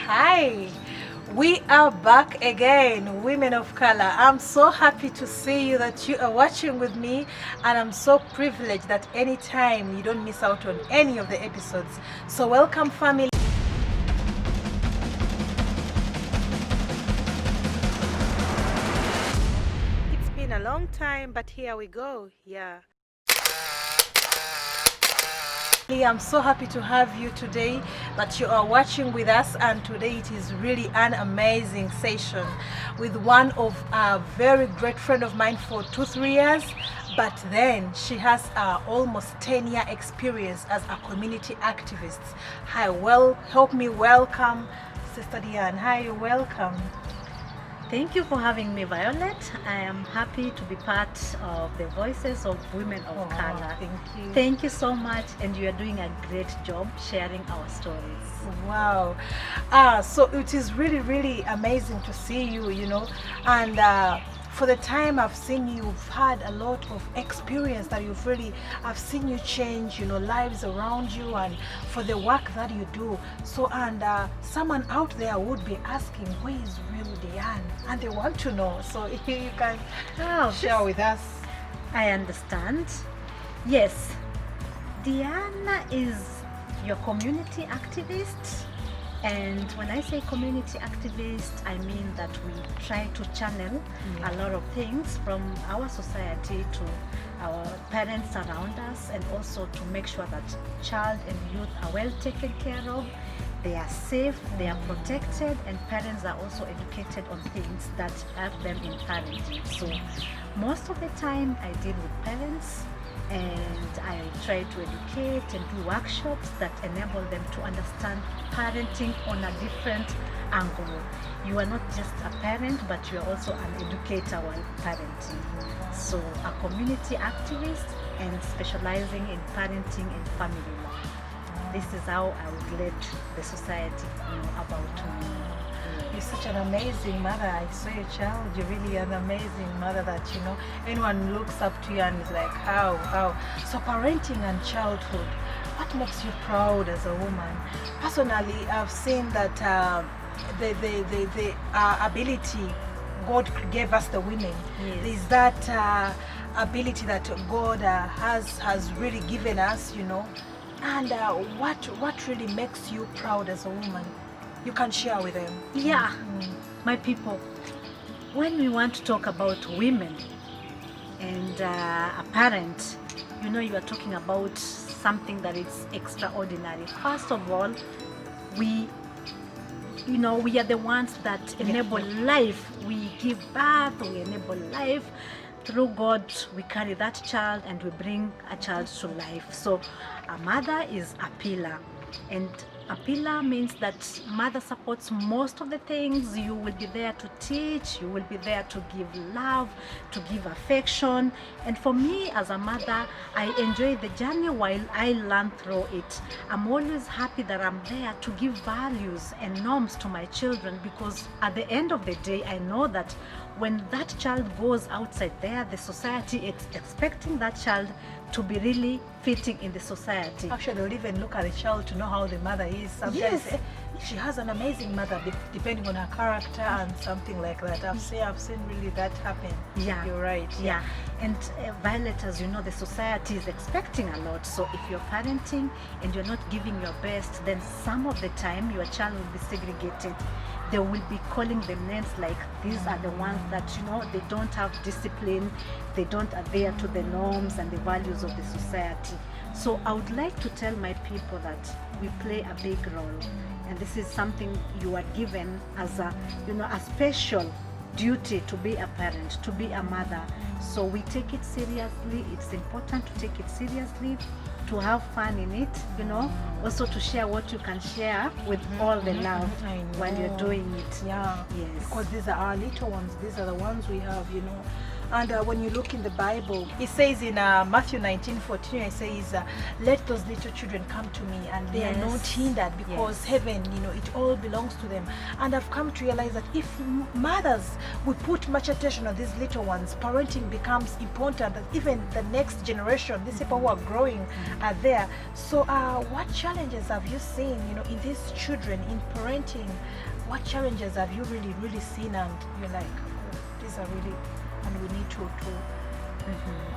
Hi, we are back again, women of color. I'm so happy to see you, that you are watching with me, and I'm so privileged that anytime you don't miss out on any of the episodes. So welcome, family. It's been a long time, but here we go. Yeah. I'm so happy to have you today, that you are watching with us, and today it is really an amazing session with one of a very great friend of mine for 2-3 years, but then she has almost 10-year experience as a community activist. Hi, well, help me welcome Sister Diane. Hi, welcome. Thank you for having me, Violet. I am happy to be part of the Voices of Women of Color. Thank you. Thank you so much, and you are doing a great job sharing our stories. Wow. So it is really, really amazing to see you, and for the time I've seen you, you've had a lot of experience that I've seen you change, lives around you, and for the work that you do. So, and someone out there would be asking, where is real Diane? And they want to know. So if you can share with us. I understand. Yes, Diana is your community activist. And when I say community activist, I mean that we try to channel a lot of things from our society to our parents around us, and also to make sure that child and youth are well taken care of, they are safe, they are protected, and parents are also educated on things that help them in parenting. So most of the time I deal with parents, and I try to educate and do workshops that enable them to understand parenting on a different angle. You are not just a parent, but you are also an educator while parenting. So a community activist and specializing in parenting and family law. This is how I would let the society know about me. You're such an amazing mother. I saw your child. You're really an amazing mother that, anyone looks up to you and is like, how? So parenting and childhood, what makes you proud as a woman? Personally, I've seen that the ability God gave us, the women. Yes. There's that ability that God has really given us, And what really makes you proud as a woman? You can share with them. Yeah, my people, when we want to talk about women and a parent, you are talking about something that is extraordinary. First of all, we are the ones that enable life. We give birth, we enable life. Through God, we carry that child and we bring a child to life. So a mother is a pillar, and a pillar means that mother supports most of the things. You will be there to teach, you will be there to give love, to give affection. And for me as a mother, I enjoy the journey while I learn through it. I'm always happy that I'm there to give values and norms to my children, because at the end of the day, I know that when that child goes outside there, the society is expecting that child to be really fitting in the society. Actually, they'll even look at the child to know how the mother is. Sometimes she has an amazing mother, depending on her character and something like that. I've seen really that happen. Yeah, you're right. Yeah, and Violet, as you know, the society is expecting a lot. So if you're parenting and you're not giving your best, then some of the time your child will be segregated. They will be calling them names like, these are the ones that, they don't have discipline, they don't adhere to the norms and the values of the society. So I would like to tell my people that we play a big role, and this is something you are given as a special duty, to be a parent, to be a mother. So we take it seriously. It's important to take it seriously, to have fun in it, also to share what you can share with all the love while you're doing it. Yeah. Yes. Because these are our little ones. These are the ones we have, And when you look in the Bible, it says in Matthew 19:14, it says, let those little children come to me, and they are not hindered, because heaven, it all belongs to them. And I've come to realize that if mothers would put much attention on these little ones, parenting becomes important, and even the next generation, these people who are growing are there. So what challenges have you seen, in these children, in parenting? What challenges have you really seen, and you're like, oh, these are really, and we need to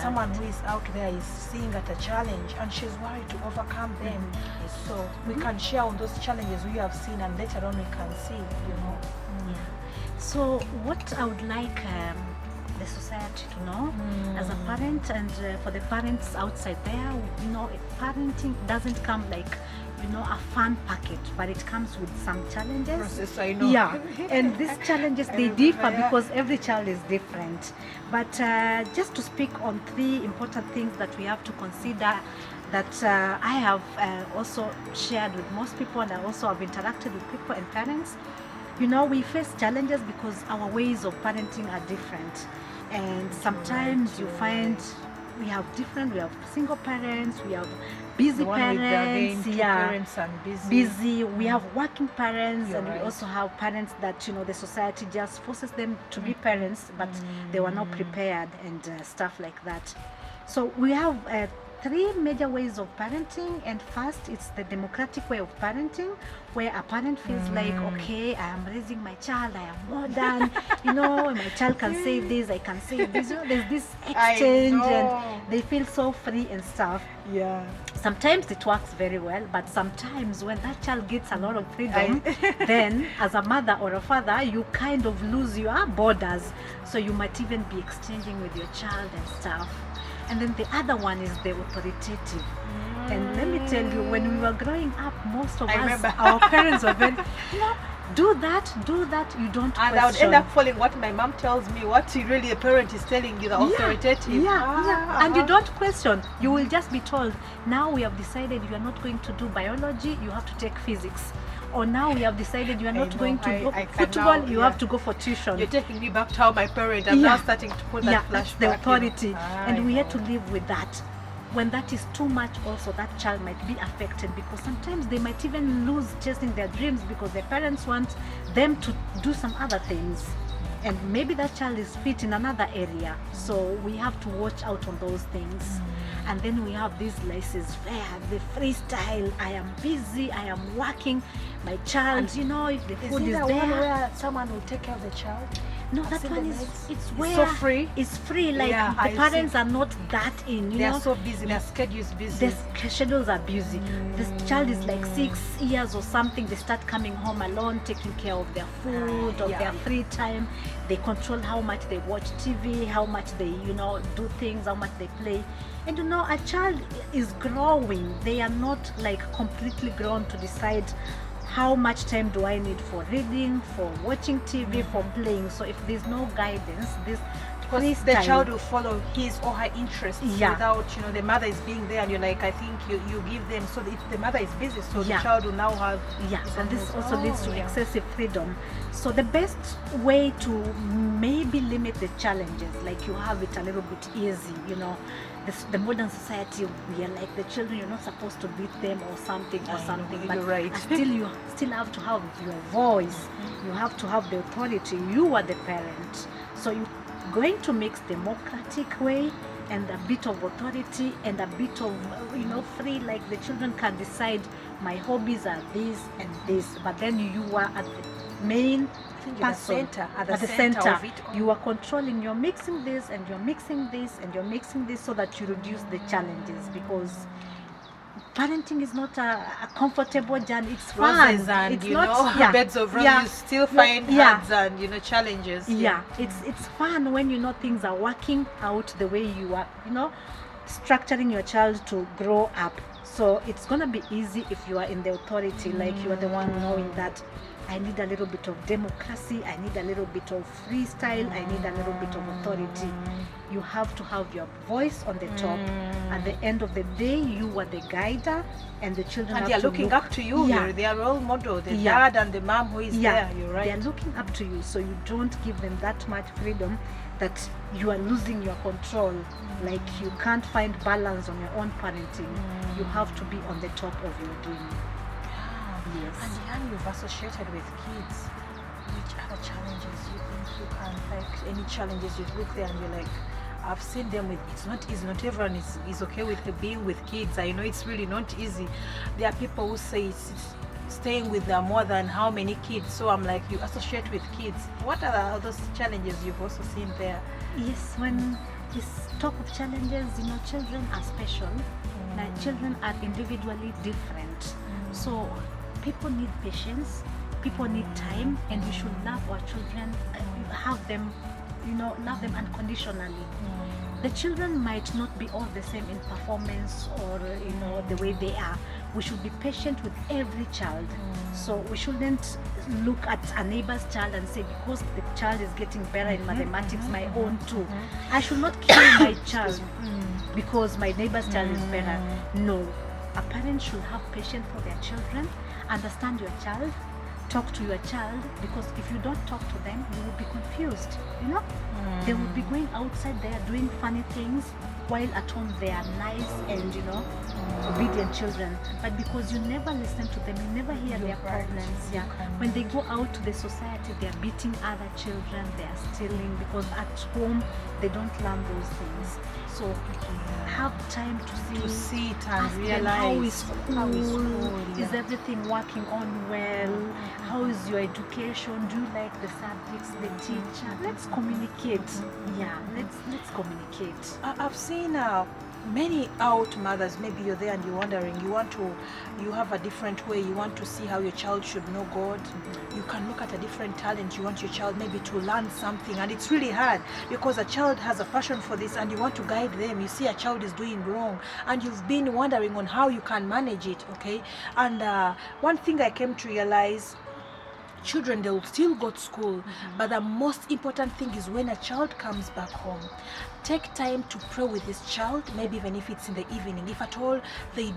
someone who is out there is seeing at a challenge and she's worried to overcome them. So we can share on those challenges we have seen, and later on we can see, So what I would like the society to know as a parent, and for the parents outside there, parenting doesn't come like a fun package, but it comes with some challenges. Process, I know. Yeah, and these challenges, they differ because every child is different. But just to speak on 3 important things that we have to consider, that I have also shared with most people, and I also have interacted with people and parents. We face challenges because our ways of parenting are different, and sometimes you find we have single parents, we have busy parents, parents and busy. We have working parents, and we also have parents that the society just forces them to be parents, but they were not prepared, and stuff like that. So we have 3 major ways of parenting, and first, it's the democratic way of parenting, where a parent feels like, okay, I am raising my child, I am modern, my child can say this, I can say this. There's this exchange, and they feel so free and stuff. Yeah. Sometimes it works very well, but sometimes when that child gets a lot of freedom, then as a mother or a father, you kind of lose your borders. So you might even be exchanging with your child and stuff. And then the other one is the authoritative. And let me tell you, when we were growing up, most of us, our parents were very, do that, you don't question. And I would end up following what my mom tells me, what really a parent is telling you, the authoritative. And you don't question. You will just be told, now we have decided you are not going to do biology, you have to take physics. Or now we have decided you are not going to go football, you have to go for tuition. You're taking me back to how my parent, I'm now starting to put that flashback. That's the authority. And we had to live with that. When that is too much, also that child might be affected, because sometimes they might even lose chasing their dreams because their parents want them to do some other things, and maybe that child is fit in another area. So we have to watch out on those things. And then we have this laissez faire, the freestyle. I am busy, I am working, my child, if the food is there, where someone will take care of the child. No, that one is, it's where so free. It's free, like the parents are not that in, They're so busy, their schedule is busy. Their schedules are busy. This child is like 6 years or something, they start coming home alone, taking care of their food, of their free time. They control how much they watch TV, how much they, do things, how much they play. And a child is growing. They are not like completely grown to decide how much time do I need for reading, for watching TV, for playing. So if there's no guidance, the child will follow his or her interests without, the mother is being there, and you're like, I think you give them, so if the mother is busy, so the child will now have... and this also leads to excessive freedom. So the best way to maybe limit the challenges, like you have it a little bit easy, the modern society, we are like, the children, you're not supposed to beat them or something, but you still have to have your voice. You have to have the authority. You are the parent. So you're going to mix democratic way and a bit of authority and a bit of, free, like the children can decide, my hobbies are this and this, but then you are at the main person, at the center of it all. You are controlling, you're mixing this and you're mixing this and you're mixing this, so that you reduce the challenges, because parenting is not a comfortable journey. It's fun. Roses and it's not, beds of roses. You still find hands and challenges. It's fun when things are working out the way you are, structuring your child to grow up. So it's gonna be easy if you are in the authority, like you are the one knowing that I need a little bit of democracy, I need a little bit of freestyle, I need a little bit of authority. You have to have your voice on the top. At the end of the day, you are the guider, and the children And have they are to looking look up to you. Yeah. They are role model. The Yeah. dad and the mom who is there. You're right. They are looking up to you, so you don't give them that much freedom that you are losing your control. Like you can't find balance on your own parenting. You have to be on the top of your game. Yes. And Jan, you've associated with kids. Which other challenges you think you can, like any challenges you look there and you're like, I've seen them with, it's not easy, not everyone is okay with being with kids. I know it's really not easy. There are people who say it's staying with them more than how many kids. So I'm like, you associate with kids. What are those challenges you've also seen there? Yes, when we talk of challenges, children are special. Like children are individually different. So people need patience, people need time, and we should love our children, have them, love them unconditionally. The children might not be all the same in performance or the way they are. We should be patient with every child. So we shouldn't look at a neighbor's child and say, because the child is getting better in mathematics, my own too. I should not kill my child because my neighbor's child is better. No, a parent should have patience for their children, understand your child, talk to your child, because if you don't talk to them, you will be confused. They will be going outside there doing funny things, while at home they are nice and obedient children. But because you never listen to them, you never hear their problems. When they go out to the society, they are beating other children, they are stealing, because at home they don't learn those things. So have time to see it and ask them, realize how is school? Is everything working on well? How is your education? Do you like the subjects, the teacher? Let's communicate. Let's communicate. I've seen many out mothers, maybe you're there and you're wondering, you have a different way, you want to see how your child should know God. You can look at a different talent, you want your child maybe to learn something, and it's really hard because a child has a passion for this and you want to guide them. You see a child is doing wrong and you've been wondering on how you can manage it, okay? And one thing I came to realize, children, they will still go to school, but the most important thing is when a child comes back home, take time to pray with this child, maybe even if it's in the evening, if at all they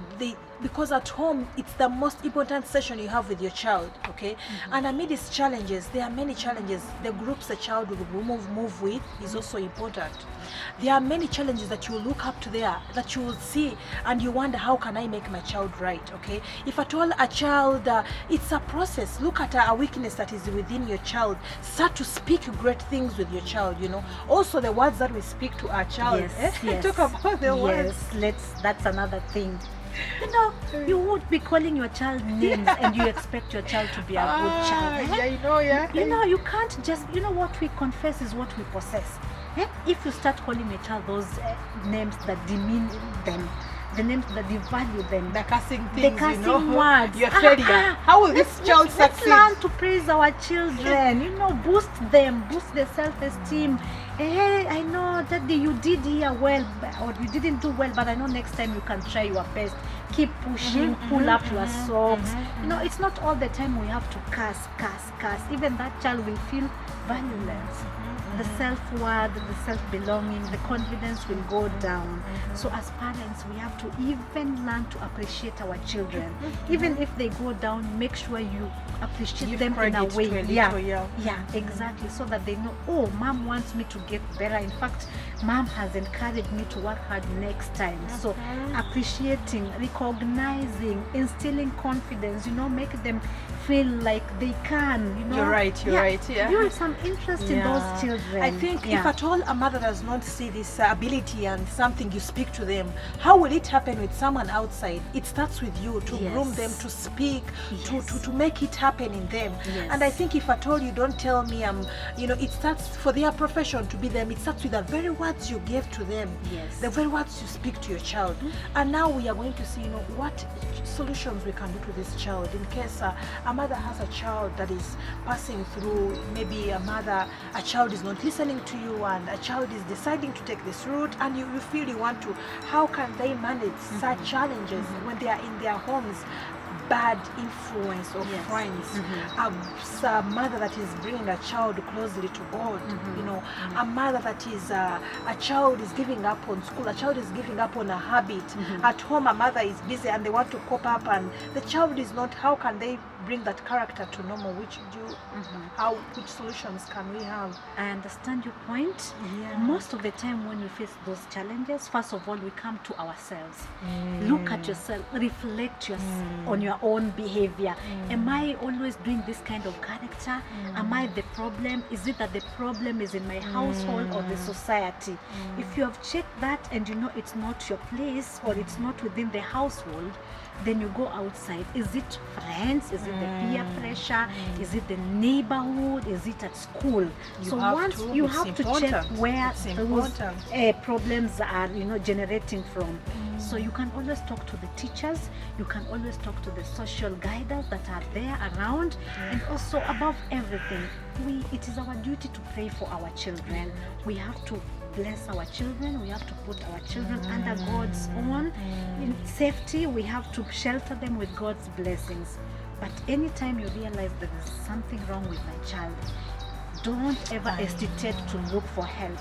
because at home it's the most important session you have with your child, okay? And amid these challenges, there are many challenges. The groups the child will move with is also important. There are many challenges that you will look up to there, that you will see and you wonder, how can I make my child right, okay? If at all a child, it's a process. Look at a weakness that is within your child. Start to speak great things with your child, Also the words that we speak to our child. Yes. Talk about the words. That's another thing. You would be calling your child names and you expect your child to be a good child. You can't just, what we confess is what we possess. If you start calling your child those names that demean them, the names that devalue them, the cussing things, the cussing words, your failure. How will this child succeed? Let's learn to praise our children, boost them, boost their self-esteem. Hey, I know, Daddy, you did here well, or you didn't do well, but I know next time you can try your best. Keep pushing, pull up your socks. It's not all the time we have to cuss. Even that child will feel valueless. The self-worth, the self-belonging, the confidence will go down. So as parents, we have to even learn to appreciate our children. Even if they go down, make sure you appreciate them in a way. Exactly. So that they know, oh, mom wants me to get better. In fact, mom has encouraged me to work hard next time. So appreciating, recognizing, instilling confidence, make them feel like they can, You're right. Build some interest in those children. I think if at all a mother does not see this ability and something you speak to them, how will it happen with someone outside? It starts with you to groom them, to speak, to make it happen in them. And I think if at all you don't tell me, it starts for their profession to be them. It starts with the very words you gave to them, the very words you speak to your child. And now we are going to see, what solutions we can do to this child in case a mother has a child that is passing through, maybe a child is not listening to you and a child is deciding to take this route and you feel you want to, how can they manage such challenges when they are in their homes bad influence of Yes. friends, a mother that is bringing a child closely to God, you know, a mother that is a child is giving up on school, a child is giving up on a habit. At home, a mother is busy and they want to cope up, and the child is not. How can they bring that character to normal? Which solutions can we have? I understand your point. Yeah. Most of the time when we face those challenges, first of all, we come to ourselves. Look at yourself, reflect on your own behavior. Am I always doing this kind of character? Am I the problem? Is it that the problem is in my household or the society? If you have checked that and you know it's not your place or it's not within the household, then you go outside. Is it friends? Is it the peer pressure? Is it the neighborhood? Is it at school? You have to check where those problems are, you know, generating from. So you can always talk to the teachers. You can always talk to the social guiders that are there around, and also above everything, it is our duty to pray for our children. We have to bless our children. We have to put our children under God's own in safety. We have to shelter them with God's blessings. But anytime you realize there is something wrong with my child, don't ever hesitate to look for help.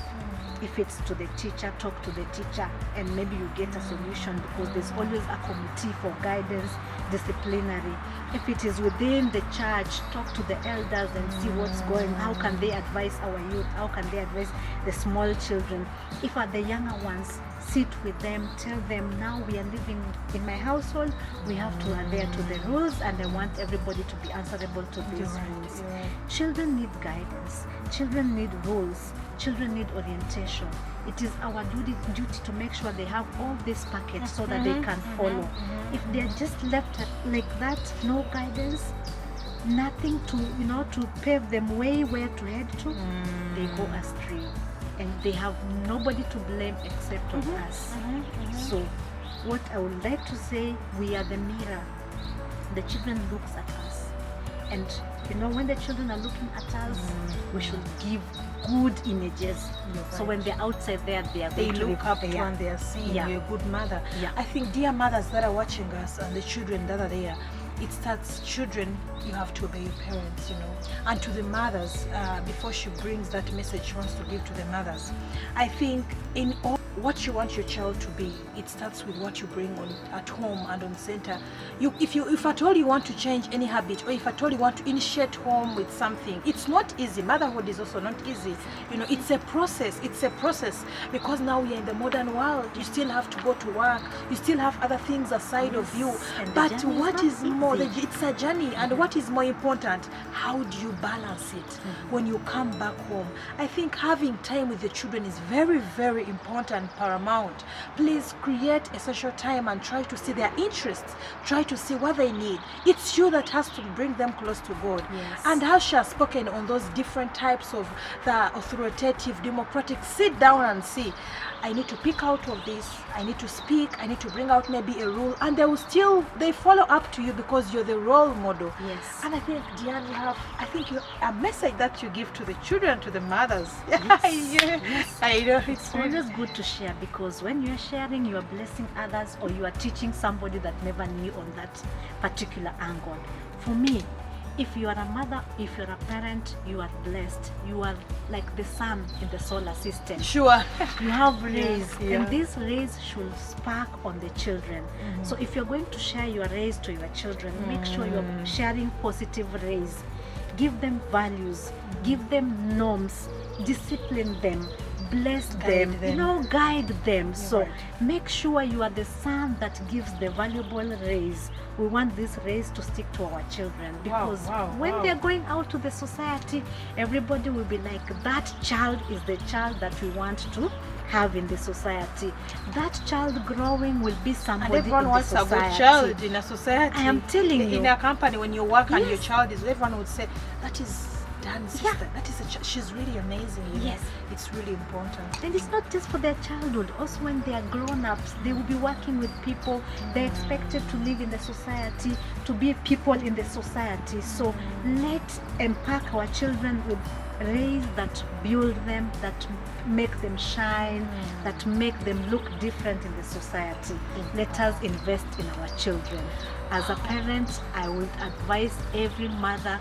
If it's to the teacher, talk to the teacher, and maybe you get a solution, because there's always a committee for guidance, disciplinary. If it is within the church, talk to the elders and see what's going. How can they advise our youth? How can they advise the small children? If are the younger ones, sit with them, tell them, now we are living in my household, we have to adhere to the rules, and I want everybody to be answerable to these rules. Children need guidance, children need rules, children need orientation. It is our duty to make sure they have all this package so that they can follow. If they are just left like that, no guidance, nothing to pave them way where to head to, they go astray, and they have nobody to blame except of us. So what I would like to say, we are the mirror. The children looks at us, and when the children are looking at us, we should give good images. So when they're outside there, they look up to and they are seeing you're a good mother. I think, dear mothers that are watching us and the children that are there, it starts, children, you have to obey your parents, and to the mothers, before she brings that message she wants to give to the mothers, I think in all what you want your child to be, it starts with what you bring on at home and on center. If at all you want to change any habit, or if at all you want to initiate home with something, it's not easy. Motherhood is also not easy. It's a process. It's a process, because now we are in the modern world. You still have to go to work. You still have other things aside of you. But what is more, it's a journey. And what is more important, how do you balance it when you come back home? I think having time with the children is very, very important, paramount. Please create a social time and try to see their interests, try to see what they need. It's you that has to bring them close to God. And as she has spoken on those different types of the authoritative, democratic, sit down and see, I need to pick out of this, I need to speak, I need to bring out maybe a rule, and they follow up to you because you're the role model. And I think, Diane, a message that you give to the children, to the mothers. I know it's always good to share, because when you're sharing, you are blessing others, or you are teaching somebody that never knew on that particular angle. For me, if you are a mother, if you're a parent, you are blessed. You are like the sun in the solar system. Sure. You have rays, and these rays should spark on the children. So if you're going to share your rays to your children, make sure you're sharing positive rays. Give them values, give them norms, discipline them, bless them, guide them. So make sure you are the sun that gives the valuable rays. We want these rays to stick to our children, because when they're going out to the society, everybody will be like, that child is the child that we want to have in the society. That child growing will be somebody, and everyone wants a good child in a society. I am telling you, in a company, when you work and your child is, everyone would say, that is Dan's sister. That is she's really amazing. It's really important. And it's not just for their childhood. Also, when they are grown-ups, they will be working with people. They're expected to live in the society, to be people in the society. So let's impact our children with rays that build them, that make them shine, that make them look different in the society. Let us invest in our children. As a parent, I would advise every mother,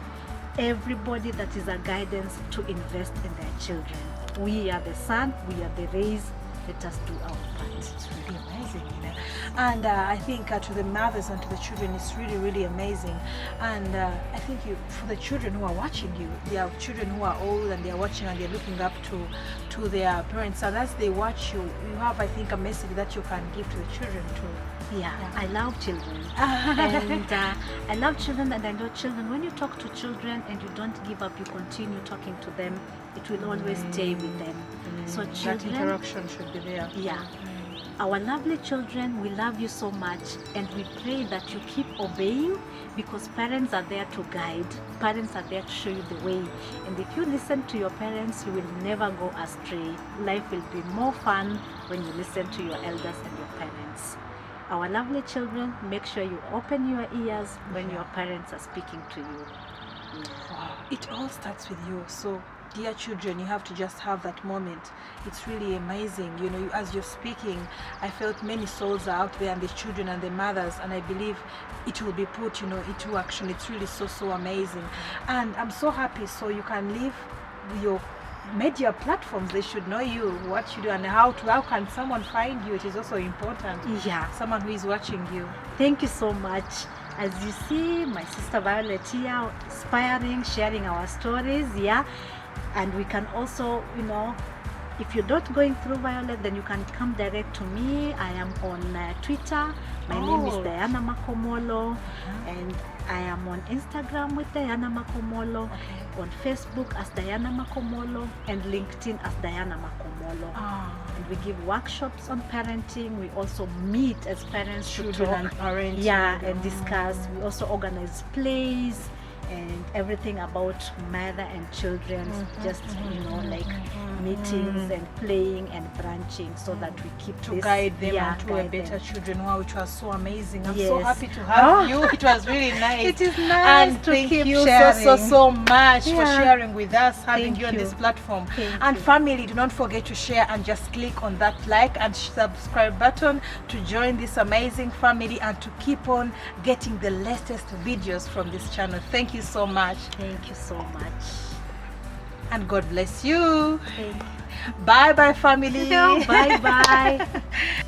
everybody that is a guidance, to invest in their children. We are the sun, we are the rays. Let us do our part. It's really amazing, you know. And I think to the mothers and to the children, it's really, really amazing. And I think for the children who are watching you, there are children who are old and they are watching and they're looking up to their parents. And as they watch you, you have, I think, a message that you can give to the children too. Yeah, I love children. And I love children, and I know children, when you talk to children and you don't give up, you continue talking to them, it will always stay with them. So children, that interaction should be there. Yeah. Our lovely children, we love you so much, and we pray that you keep obeying, because parents are there to guide. Parents are there to show you the way. And if you listen to your parents, you will never go astray. Life will be more fun when you listen to your elders and your parents. Our lovely children, make sure you open your ears when your parents are speaking to you. Wow. It all starts with you. So dear children, you have to just have that moment. It's really amazing. You know, as you're speaking, I felt many souls are out there, and the children and the mothers, and I believe it will be put, you know, into action. It's really so amazing. And I'm so happy. So you can leave your media platforms. They should know you, what you do, and how can someone find you. It is also important. Yeah. Someone who is watching you. Thank you so much. As you see, my sister Violet here, inspiring, sharing our stories, yeah. And we can also, you know, if you're not going through Violet, then you can come direct to me. I am on Twitter. My name is Diana Makomolo, and I am on Instagram with Diana Makomolo, on Facebook as Diana Makomolo, and LinkedIn as Diana Makomolo. And we give workshops on parenting. We also meet as parents, children and parenting. Yeah, and discuss. We also organize plays and everything about mother and children, just you know, like meetings and playing and branching, so that we keep to this, guide them to a better children. Wow, which was so amazing. I'm so happy to have you. It was really nice. It is nice and to thank keep you sharing. so much for sharing with us, having Thank you on this platform. And family, do not forget to share and just click on that like and subscribe button to join this amazing family and to keep on getting the latest videos from this channel. Thank you so much. Thank you so much. And God bless you. Thank you. Bye bye family. Bye bye.